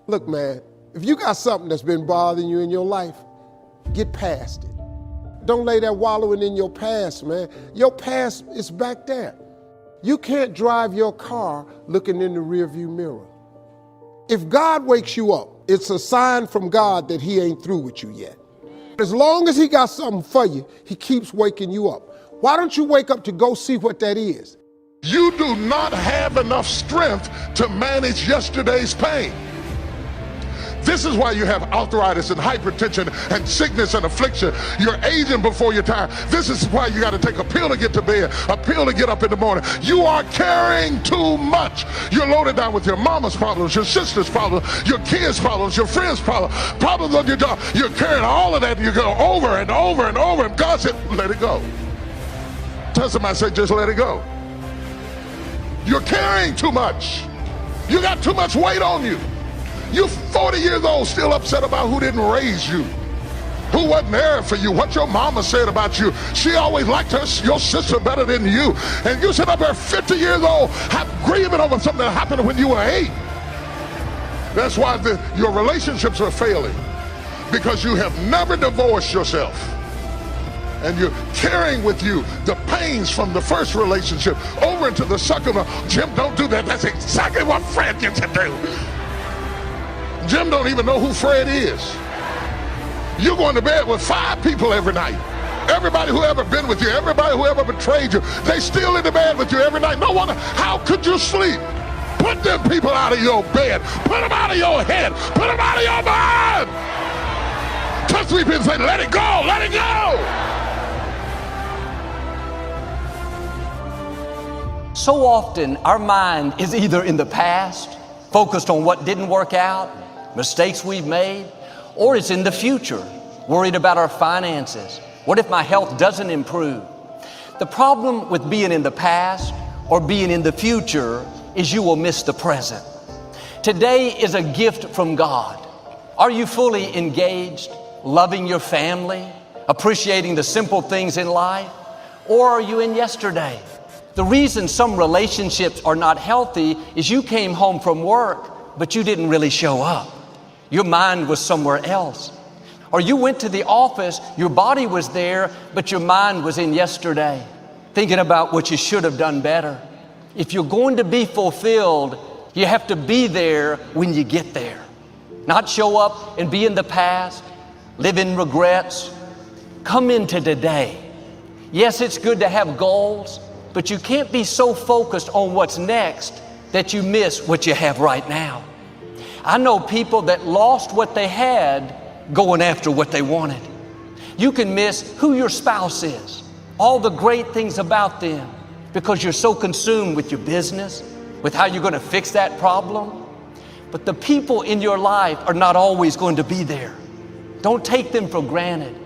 Look, man, if you got something that's been bothering you in your life, get past it. Don't lay there wallowing in your past, man. Your past is back there. You can't drive your car looking in the rearview mirror. If God wakes you up, it's a sign from God that he ain't through with you yet. As long as he got something for you, he keeps waking you up. Why don't you wake up to go see what that is? You do not have enough strength to manage yesterday's pain. This is why you have arthritis and hypertension and sickness and affliction. You're aging before your time. This is why you got to take a pill to get to bed, a pill to get up in the morning. You are carrying too much. You're loaded down with your mama's problems, your sister's problems, your kids' problems, your friends' problems, problems on your job. You're carrying all of that and you go over and over and over. And God said, let it go. Tell somebody, say, just let it go. You're carrying too much. You got too much weight on you. You're 40 years old, still upset about who didn't raise you, who wasn't there for you, what your mama said about you. She always liked your sister better than you. And you sit up there 50 years old, grieving over something that happened when you were 8. That's why your relationships are failing, because you have never divorced yourself. And you're carrying with you the pains from the first relationship over into the second one. Jim, don't do that. That's exactly what Fred gets to do. Jim don't even know who Fred is. You're going to bed with 5 people every night. Everybody who ever been with you, everybody who ever betrayed you, they still in the bed with you every night. No wonder, how could you sleep? Put them people out of your bed. Put them out of your head. Put them out of your mind. Touch 3 people and say, let it go, let it go. So often our mind is either in the past, focused on what didn't work out, mistakes we've made, or it's in the future, worried about our finances. What if my health doesn't improve? The problem with being in the past or being in the future is you will miss the present. Today is a gift from God. Are you fully engaged, loving your family, appreciating the simple things in life? Or are you in yesterday? The reason some relationships are not healthy is you came home from work, but you didn't really show up. Your mind was somewhere else. Or you went to the office, your body was there, but your mind was in yesterday, thinking about what you should have done better. If you're going to be fulfilled, you have to be there when you get there. Not show up and be in the past, live in regrets. Come into today. Yes, it's good to have goals, but you can't be so focused on what's next that you miss what you have right now. I know people that lost what they had going after what they wanted. You can miss who your spouse is, all the great things about them, because you're so consumed with your business, with how you're going to fix that problem. But the people in your life are not always going to be there. Don't take them for granted.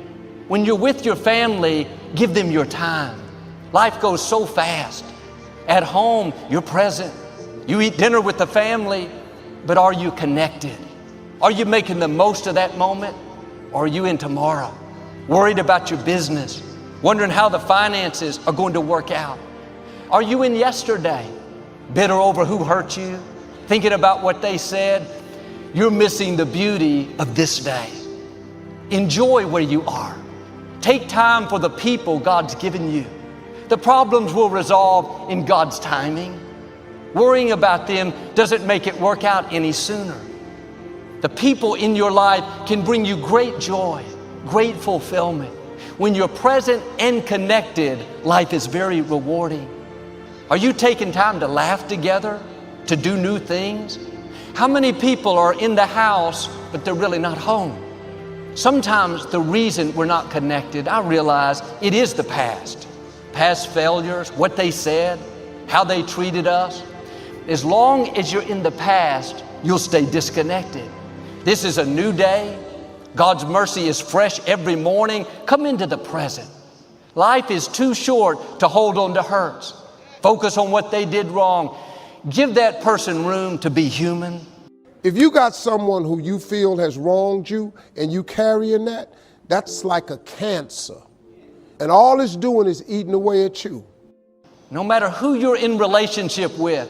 When you're with your family, give them your time. Life goes so fast. At home, you're present. You eat dinner with the family, but are you connected? Are you making the most of that moment? Or are you in tomorrow, worried about your business, wondering how the finances are going to work out? Are you in yesterday, bitter over who hurt you, thinking about what they said? You're missing the beauty of this day. Enjoy where you are. Take time for the people God's given you. The problems will resolve in God's timing. Worrying about them doesn't make it work out any sooner. The people in your life can bring you great joy, great fulfillment. When you're present and connected, life is very rewarding. Are you taking time to laugh together, to do new things? How many people are in the house, but they're really not home? Sometimes the reason we're not connected, I realize it is the past. Past failures, what they said, how they treated us. As long as you're in the past, you'll stay disconnected. This is a new day. God's mercy is fresh every morning. Come into the present. Life is too short to hold on to hurts. Focus on what they did wrong. Give that person room to be human. If you got someone who you feel has wronged you and you carrying that, that's like a cancer. And all it's doing is eating away at you. No matter who you're in relationship with,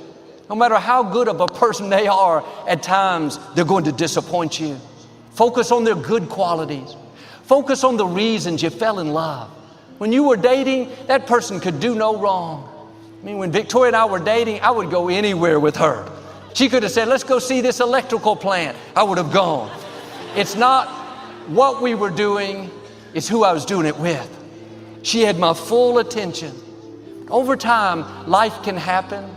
No matter how good of a person they are, at times they're going to disappoint you. Focus on their good qualities. Focus on the reasons you fell in love. When you were dating, that person could do no wrong. I mean, when Victoria and I were dating, I would go anywhere with her. She could have said, let's go see this electrical plant. I would have gone. It's not what we were doing, it's who I was doing it with. She had my full attention. Over time, life can happen.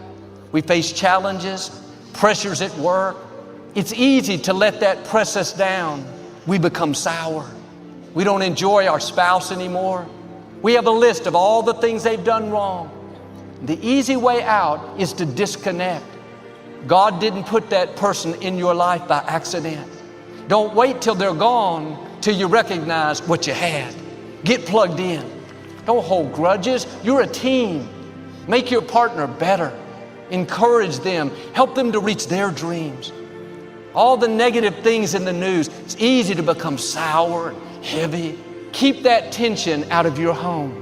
We face challenges, pressures at work. It's easy to let that press us down. We become sour. We don't enjoy our spouse anymore. We have a list of all the things they've done wrong. The easy way out is to disconnect. God didn't put that person in your life by accident. Don't wait till they're gone till you recognize what you had. Get plugged in. Don't hold grudges. You're a team. Make your partner better. Encourage them. Help them to reach their dreams. All the negative things in the news, it's easy to become sour and heavy. Keep that tension out of your home.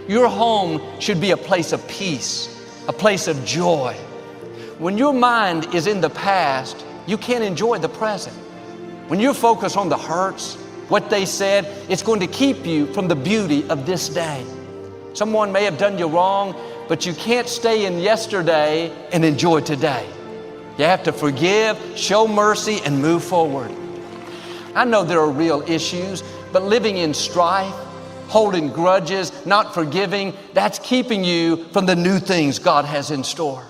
Your home should be a place of peace, a place of joy. When your mind is in the past, you can't enjoy the present. When you're focused on the hurts, what they said, it's going to keep you from the beauty of this day. Someone may have done you wrong, but you can't stay in yesterday and enjoy today. You have to forgive, show mercy, and move forward. I know there are real issues, but living in strife, holding grudges, not forgiving, that's keeping you from the new things God has in store.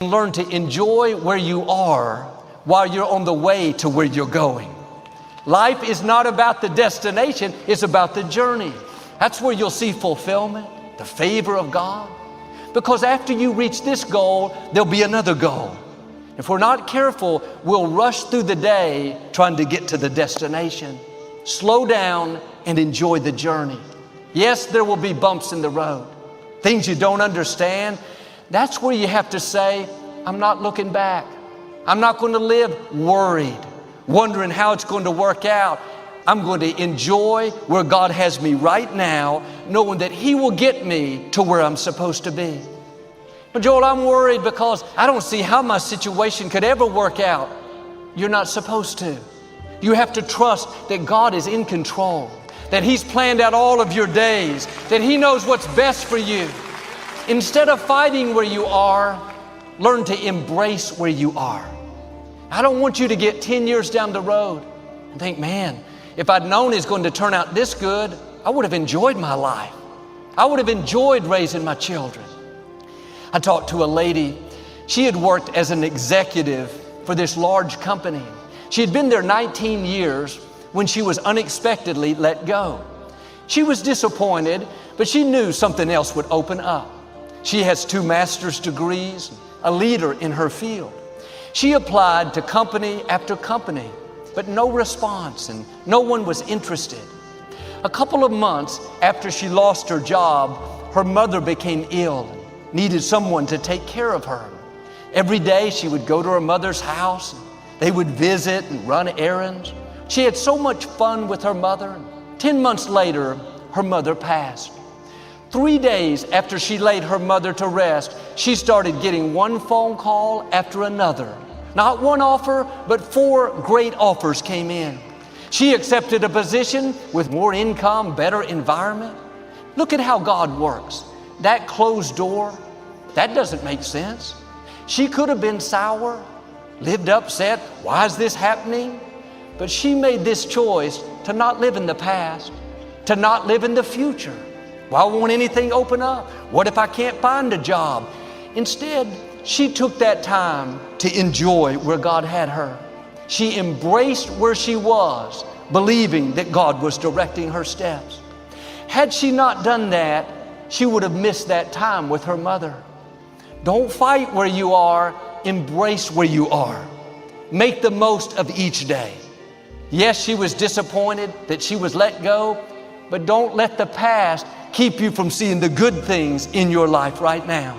Learn to enjoy where you are while you're on the way to where you're going. Life is not about the destination, it's about the journey. That's where you'll see fulfillment, the favor of God. Because after you reach this goal, there'll be another goal. If we're not careful, we'll rush through the day trying to get to the destination. Slow down and enjoy the journey. Yes, there will be bumps in the road, things you don't understand. That's where you have to say, I'm not looking back. I'm not going to live worried, wondering how it's going to work out. I'm going to enjoy where God has me right now, knowing that He will get me to where I'm supposed to be. But Joel, I'm worried because I don't see how my situation could ever work out. You're not supposed to. You have to trust that God is in control, that He's planned out all of your days, that He knows what's best for you. Instead of fighting where you are, learn to embrace where you are. I don't want you to get 10 years down the road and think, man, if I'd known it's going to turn out this good, I would have enjoyed my life. I would have enjoyed raising my children. I talked to a lady. She had worked as an executive for this large company. She had been there 19 years when she was unexpectedly let go. She was disappointed, but she knew something else would open up. She has 2 master's degrees, a leader in her field. She applied to company after company, but no response and no one was interested. A couple of months after she lost her job, her mother became ill and needed someone to take care of her. Every day she would go to her mother's house. They would visit and run errands. She had so much fun with her mother. 10 months later, her mother passed. 3 days after she laid her mother to rest, she started getting one phone call after another. Not one offer, but 4 great offers came in. She accepted a position with more income, better environment. Look at how God works. That closed door, that doesn't make sense. She could have been sour, lived upset. Why is this happening? But she made this choice to not live in the past, to not live in the future. Why won't anything open up? What if I can't find a job? Instead, she took that time to enjoy where God had her. She embraced where she was, believing that God was directing her steps. Had she not done that, she would have missed that time with her mother. Don't fight where you are, embrace where you are. Make the most of each day. Yes, she was disappointed that she was let go, but don't let the past keep you from seeing the good things in your life right now.